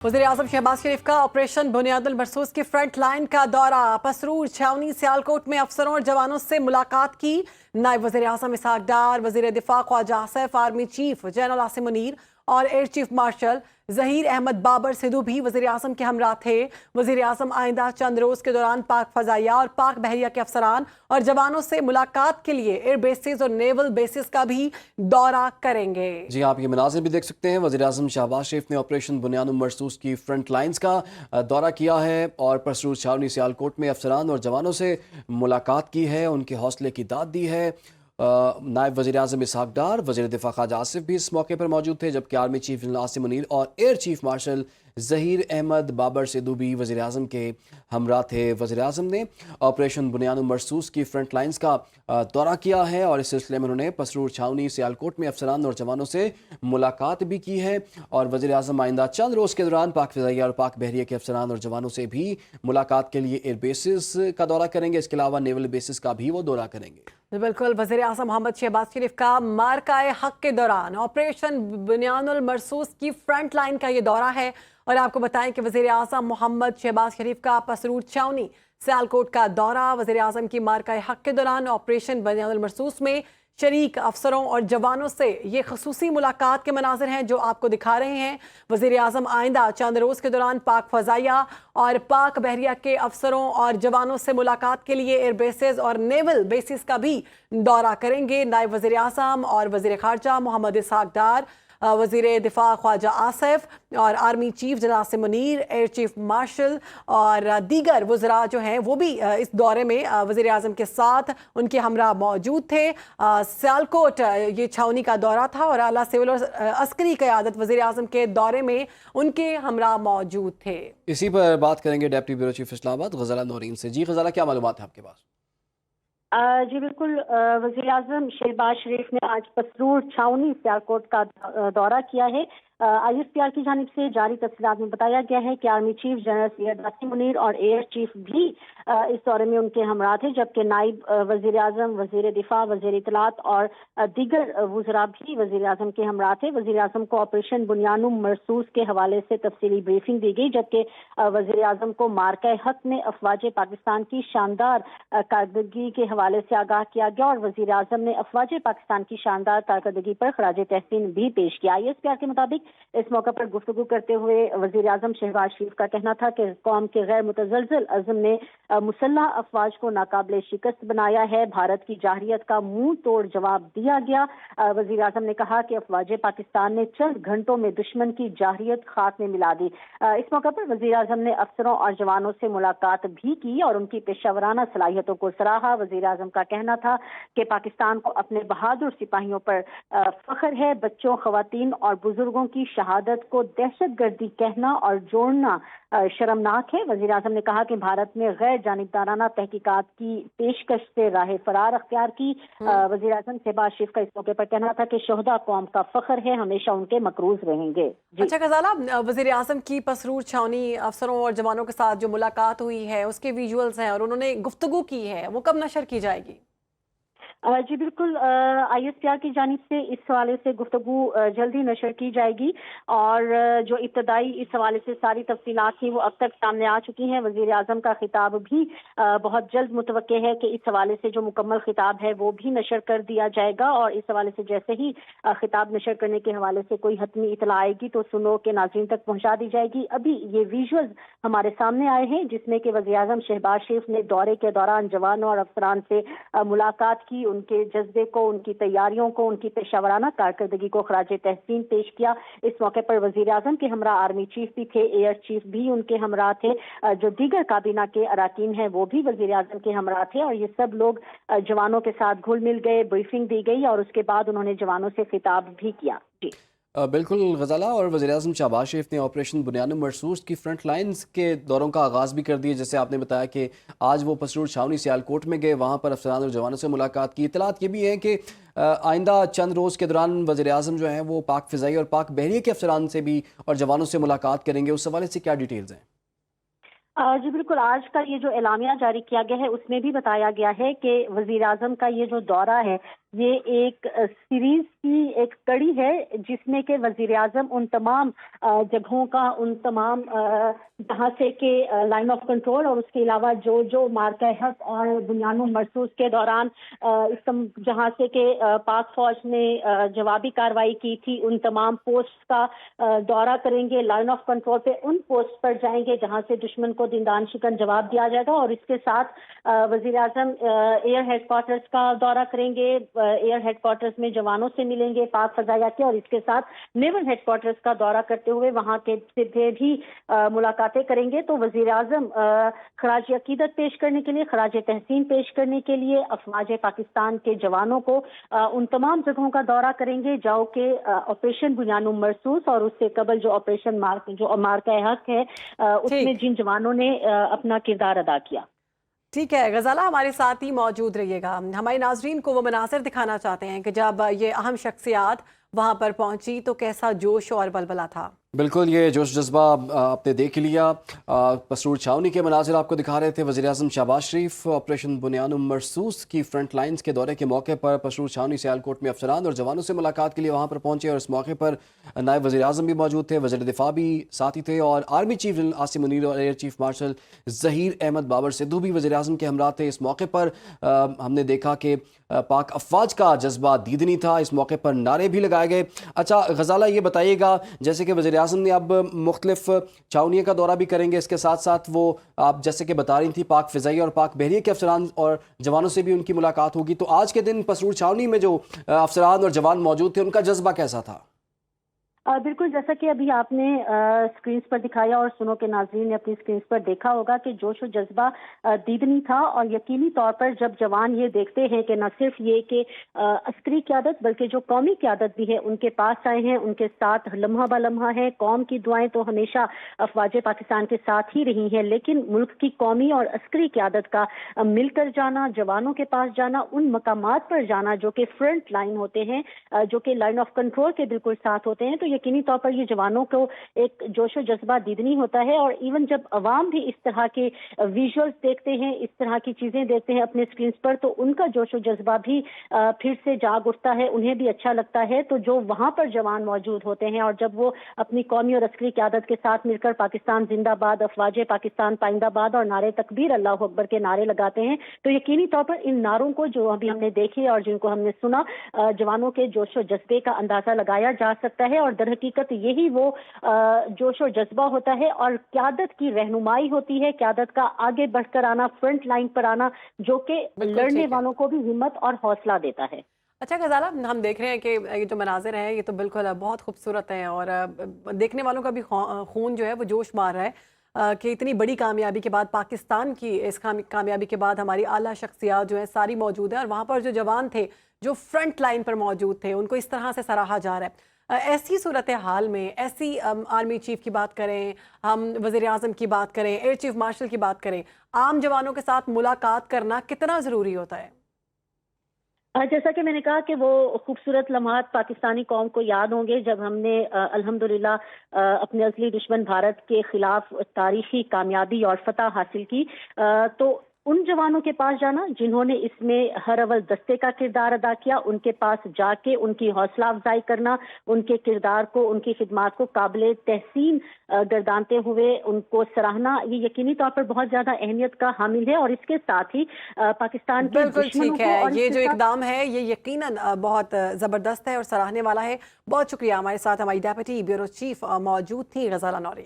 वज़ीर-ए-आज़म शहबाज शरीफ का ऑपरेशन बुनियादुल मरसूस की फ्रंट लाइन का दौरा। पसरूर, छावनी, सियालकोट में अफसरों और जवानों से मुलाकात की। नायब वज़ीर-ए-आज़म इसहाक डार, वज़ीर दिफा Khawaja Asif, army chief general Asim Munir और air chief marshal Zaheer Ahmed Babar Sidhu भी वज़ीर-ए-आज़म के हमरा थे। वज़ीर-ए-आज़म आइंदा चंद रोज़ के दौरान पाक फ़ज़ाइया और पाक बहरिया के अफसरान और जवानों से मुलाकात के लिए एयर बेसिस और नेवल बेसिस का भी दौरा करेंगे। जी, आप ये मनाज़िर भी देख सकते हैं। वज़ीर-ए-आज़म शहबाज शरीफ ने ऑपरेशन बुनियादुल मरसूस की फ्रंट लाइन्स का दौरा किया है और पसरूर, छावनी, सियालकोट में अफसरान और जवानों से मुलाकात की है, उनके हौसले की दाद दी है। नायब वज़ीर-ए-आज़म इसहाक डार, वज़ीर दिफा ख्वाजा आसिफ भी इस मौके पर मौजूद थे, जबकि army chief general Asim Munir और air chief marshal Zaheer Ahmed Babar Sidhu भी वज़ीर-ए-आज़म के हमरा थे। वज़ीर-ए-आज़म ने ऑपरेशन बुनियादुल मरसूस की फ्रंट लाइन्स का दौरा किया है और इस सिलसिले में उन्होंने पसरूर, छावनी, सियालकोट में अफसरान और जवानों से मुलाकात भी की है और वज़ीर-ए-आज़म आइंदा चंद रोज़ के दौरान पाक फ़ज़ाइया और पाक बहरिया के अफसरान और जवानों से भी मुलाकात के लिए एयर बेसिस का दौरा करेंगे। इसके अलावा नेवल बेसिस का भी वो दौरा करेंगे। बिल्कुल, वज़ीर-ए-आज़म मोहम्मद शहबाज शरीफ का मार्काए हक के दौरान ऑपरेशन बुनियादुल मरसूस की फ्रंट लाइन का ये दौरा है। और आपको बताएं कि वज़ीर-ए-आज़म मोहम्मद शहबाज शरीफ का पसरूर, छावनी, सियालकोट का दौरा वज़ीर-ए-आज़म की मार्काए हक के दौरान ऑपरेशन बुनियादुल मरसूस में शरीक अफसरों और जवानों से ये खसूसी मुलाकात के मनाज़िर हैं जो आपको दिखा रहे हैं। वज़ीर-ए-आज़म आइंदा चंद रोज़ के दौरान पाक फ़ज़ाइया और पाक बहरिया के अफसरों और जवानों से मुलाकात के लिए एयर बेसिस और नेवल बेसिस का भी दौरा करेंगे। नायब वज़ीर-ए-आज़म और वज़ीर ख़ारजा मोहम्मद इसहाक डार, वज़ीर दिफा ख्वाजा आसिफ और army chief general Asim Munir, air chief martial और दीगर वज़रा जो हैं वो भी इस दौरे में वज़ीर-ए-आज़म के साथ उनके हमरा मौजूद थे। सियालकोट ये छावनी का दौरा था और आला सिविल और अस्करी क़यादत वज़ीर-ए-आज़म के दौरे में उनके हमरा मौजूद थे। इसी पर बात करेंगे deputy bureau chief Islamabad Ghazala Noreen से। जी ग़ज़ाला, क्या मालूमात है आपके पास? जी बिल्कुल, वज़ीर-ए-आज़म शहबाज शरीफ ने आज पसरूर, छावनी, सियालकोट का दौरा किया है। ISPR की जानिब से जारी तफसीलात में बताया गया है कि army chief general Syed Asim Munir और एयर चीफ भी इस दौरे में उनके हमरा थे, जबकि नायब वज़ीर-ए-आज़म, वज़ीर दिफा, वज़ीर इत्तलात और दीगर वज़रा भी वज़ीर-ए-आज़म के हमरा थे। वज़ीर-ए-आज़म को ऑपरेशन बुनियादुल मरसूस के हवाले से तफसीली ब्रीफिंग दी गई, जबकि वज़ीर-ए-आज़म को मार्का हक में अफवाज पाकिस्तान की शानदार कारकर्दगी के हवाले से आगाह किया गया और वज़ीर-ए-आज़म ने अफवाज पाकिस्तान की शानदार कारकर्दगी पर खराज तहसीन भी पेश किया। ISPR के मुताबिक इस मौके पर गुफ्तगू करते हुए वज़ीर-ए-आज़म शहबाज शरीफ का कहना था कि कौम के गैर मुतज़लज़ल अज़्म ने मुसल्लह अफवाज को नाकाबिले शिकस्त बनाया है। भारत की जाहिरियत का मुंह तोड़ जवाब दिया गया। वज़ीर-ए-आज़म ने कहा कि अफवाज पाकिस्तान ने चंद घंटों में दुश्मन की जाहिरियत खाक में मिला दी। इस मौके पर वज़ीर-ए-आज़म ने अफसरों और जवानों से मुलाकात भी की और उनकी पेशावराना सलाहियतों को सराहा। वज़ीर-ए-आज़म का कहना था कि पाकिस्तान को अपने बहादुर सिपाहियों पर फख्र है। बच्चों, खवातीन और बुजुर्गों की शहादत को दहशतगर्दी कहना और जोड़ना शर्मनाक है। वज़ीर-ए-आज़म ने कहा कि भारत ने गैर जानिबदाराना तहकीकात की पेशकश से राह फरार अख्तियार की। वज़ीर-ए-आज़म शहबाज शरीफ का इस मौके पर कहना था कि शोहदा कौम का फख्र है, हमेशा उनके मकरूज रहेंगे। अच्छा ग़ज़ाला, वज़ीर-ए-आज़म की पसरूर, छावनी अफसरों और जवानों के साथ जो मुलाकात हुई है उसके विजुअल्स हैं और उन्होंने गुफ्तगू की है, वो कब नशर की जाएगी? जी बिल्कुल, ISPR की जानिब से इस हवाले से गुफ्तगू जल्दी नशर की जाएगी और जो इब्तदाई इस हवाले से सारी तफसीलात थी वो अब तक सामने आ चुकी हैं। वज़ीर-ए-आज़म का खिताब भी बहुत जल्द मुतवक्के है कि इस हवाले से जो मुकम्मल खिताब है वो भी नशर कर दिया जाएगा और इस हवाले से जैसे ही खिताब नशर करने के हवाले से कोई हतमी इतला आएगी तो सुनो के नाज़रीन तक पहुँचा दी जाएगी। अभी ये विजुअल्स हमारे सामने आए हैं जिसमें कि वज़ीर-ए-आज़म शहबाज शरीफ ने दौरे के दौरान जवानों और अफसरान से मुलाकात की, उनके जज्बे को, उनकी तैयारियों को, उनकी पेशावराना कारकर्दगी को खराज तहसीन पेश किया। इस मौके पर वज़ीर-ए-आज़म के हमरा आर्मी चीफ भी थे, एयर चीफ भी उनके हमरा थे, जो दीगर काबीना के अराकीन हैं वो भी वज़ीर-ए-आज़म के हमरा थे और ये सब लोग जवानों के साथ घुल मिल गए, ब्रीफिंग दी गई और उसके बाद उन्होंने जवानों से खिताब भी किया। जी बिल्कुल ग़ज़ाला, और वज़ीर-ए-आज़म शहबाज शरीफ ने ऑपरेशन बुनियादुल मरसूस की फ्रंट लाइन्स के दौरों का आगाज़ भी कर दिया। जैसे आपने बताया कि आज वो पसरूर, छावनी, सियालकोट में गए, वहाँ पर अफसरान और जवानों से मुलाकात की। इत्तलात ये भी है कि आइंदा चंद रोज़ के दौरान वज़ीर-ए-आज़म जो हैं वो पाक फ़ज़ाई और पाक बहरिया के अफसरान से भी और जवानों से मुलाकात करेंगे। उस हवाले से क्या डिटेल्स हैं? जी बिल्कुल, आज का ये जो एलामिया जारी किया गया है उसमें भी बताया गया है कि वज़ीर-ए-आज़म का ये जो दौरा है یہ ایک سیریز کی ایک کڑی ہے جس میں کہ وزیر اعظم ان تمام جگہوں کا، ان تمام جہاں سے کہ لائن آف کنٹرول اور اس کے علاوہ جو مارکہ حق اور بنیان المرصوص کے دوران جہاں سے کہ پاک فوج نے جوابی کارروائی کی تھی، ان تمام پوسٹ کا دورہ کریں گے، لائن آف کنٹرول پہ ان پوسٹ پر جائیں گے جہاں سے دشمن کو دیندان شکن جواب دیا جائے گا، اور اس کے ساتھ وزیر اعظم ایئر ہیڈ کوارٹرز کا دورہ کریں گے، ایئر ہیڈ کوارٹرز میں جوانوں سے ملیں گے پاک فضائیہ کے، اور اس کے ساتھ نیول ہیڈ کوارٹرز کا دورہ کرتے ہوئے وہاں کے سے بھی ملاقاتیں کریں گے۔ تو وزیر اعظم خراج عقیدت پیش کرنے کے لیے، خراج تحسین پیش کرنے کے لیے افواج پاکستان کے جوانوں کو ان تمام جگہوں کا دورہ کریں گے جو کہ آپریشن بنیان المرصوص اور اس سے قبل جو آپریشن مارکہ حق ہے اس میں جن جوانوں نے اپنا کردار ادا کیا۔ ٹھیک ہے غزالہ، ہمارے ساتھ ہی موجود رہیے گا۔ ہمارے ناظرین کو وہ مناظر دکھانا چاہتے ہیں کہ جب یہ اہم شخصیات وہاں پر پہنچی تو کیسا جوش اور بلبلہ تھا۔ بالکل، یہ جوش جذبہ آپ نے دیکھ لیا۔ پسرور چھاونی کے مناظر آپ کو دکھا رہے تھے۔ وزیر اعظم شہباز شریف آپریشن بنیان المرصوص کی فرنٹ لائنز کے دورے کے موقع پر پسرور چھاونی سیالکوٹ میں افسران اور جوانوں سے ملاقات کے لیے وہاں پر پہنچے، اور اس موقع پر نائب وزیر اعظم بھی موجود تھے، وزیر دفاع بھی ساتھی تھے، اور army chief general Asim Munir اور air chief marshal Zaheer Ahmed Babar Sidhu بھی وزیر اعظم کے ہمراہ تھے۔ اس موقع پر ہم نے دیکھا کہ پاک افواج کا جذبہ دیدنی تھا، اس موقع پر نعرے بھی لگائے گئے۔ اچھا غزالہ، یہ بتائیے گا جیسے کہ وزیر اعظم نے اب مختلف چھاونیوں کا دورہ بھی کریں گے، اس کے ساتھ ساتھ وہ آپ جیسے کہ بتا رہی تھی پاک فضائیہ اور پاک بحریہ کے افسران اور جوانوں سے بھی ان کی ملاقات ہوگی، تو آج کے دن پسرور چھاونی میں جو افسران اور جوان موجود تھے ان کا جذبہ کیسا تھا؟ بالکل، جیسا کہ ابھی آپ نے اسکرینز پر دکھایا اور سنو کے ناظرین نے اپنی اسکرینز پر دیکھا ہوگا کہ جوش و جذبہ دیدنی تھا، اور یقینی طور پر جب جوان یہ دیکھتے ہیں کہ نہ صرف یہ کہ عسکری قیادت بلکہ جو قومی قیادت بھی ہے ان کے پاس آئے ہیں، ان کے ساتھ لمحہ بہ لمحہ ہے۔ قوم کی دعائیں تو ہمیشہ افواج پاکستان کے ساتھ ہی رہی ہیں، لیکن ملک کی قومی اور عسکری قیادت کا مل کر جانا، جوانوں کے پاس جانا، ان مقامات پر جانا جو کہ فرنٹ لائن ہوتے ہیں، جو کہ لائن آف کنٹرول کے بالکل ساتھ ہوتے ہیں، تو یقینی طور پر یہ جوانوں کو ایک جوش و جذبہ دیدنی ہوتا ہے۔ اور ایون جب عوام بھی اس طرح کے ویژولز دیکھتے ہیں، اس طرح کی چیزیں دیکھتے ہیں اپنے اسکرینز پر، تو ان کا جوش و جذبہ بھی پھر سے جاگ اٹھتا ہے، انہیں بھی اچھا لگتا ہے۔ تو جو وہاں پر جوان موجود ہوتے ہیں اور جب وہ اپنی قومی اور عسکری قیادت کے ساتھ مل کر پاکستان زندہ باد، افواج پاکستان پائندہ باد اور نعرے تکبیر اللہ اکبر کے نعرے لگاتے ہیں، تو یقینی طور پر ان نعروں کو جو ابھی ہم نے دیکھے اور جن کو ہم نے سنا، جوانوں کے جوش و جذبے کا اندازہ لگایا جا سکتا ہے، اور در حقیقت یہی وہ جوش و جذبہ ہوتا ہے اور قیادت کی رہنمائی ہوتی ہے، قیادت کا آگے بڑھ کر آنا، فرنٹ لائن پر آنا، جو کہ لڑنے والوں کو بھی ہمت اور حوصلہ دیتا ہے۔ اچھا غزالہ، ہم دیکھ رہے ہیں کہ یہ جو مناظر ہیں یہ تو بالکل بہت خوبصورت ہیں، اور دیکھنے والوں کا بھی خون جو ہے وہ جوش مار رہا ہے کہ اتنی بڑی کامیابی کے بعد، پاکستان کی اس کامیابی کے بعد ہماری اعلیٰ شخصیات جو ہیں ساری موجود ہیں، اور وہاں پر جو جوان تھے جو فرنٹ لائن پر موجود تھے ان کو اس طرح سے سراہا جا رہا ہے۔ ایسی صورتحال میں، ایسی آرمی چیف کی بات کریں، ہم وزیر اعظم کی بات کریں، ایئر چیف مارشل کی بات کریں، عام جوانوں کے ساتھ ملاقات کرنا کتنا ضروری ہوتا ہے؟ جیسا کہ میں نے کہا کہ وہ خوبصورت لمحات پاکستانی قوم کو یاد ہوں گے جب ہم نے الحمدللہ اپنے ازلی دشمن بھارت کے خلاف تاریخی کامیابی اور فتح حاصل کی، تو ان جوانوں کے پاس جانا جنہوں نے اس میں ہر اول دستے کا کردار ادا کیا، ان کے پاس جا کے ان کی حوصلہ افزائی کرنا، ان کے کردار کو، ان کی خدمات کو قابل تحسین گردانتے ہوئے ان کو سراہنا، یہ یقینی طور پر بہت زیادہ اہمیت کا حامل ہے، اور اس کے ساتھ ہی پاکستان کے بالکل دشمنوں ٹھیک کو، ہے، اور یہ جو اقدام ہے یہ یقیناً بہت زبردست ہے اور سراہنے والا ہے۔ بہت شکریہ، ہمارے ساتھ ہماری ڈیپٹی بیورو چیف موجود تھی غزالہ نوری۔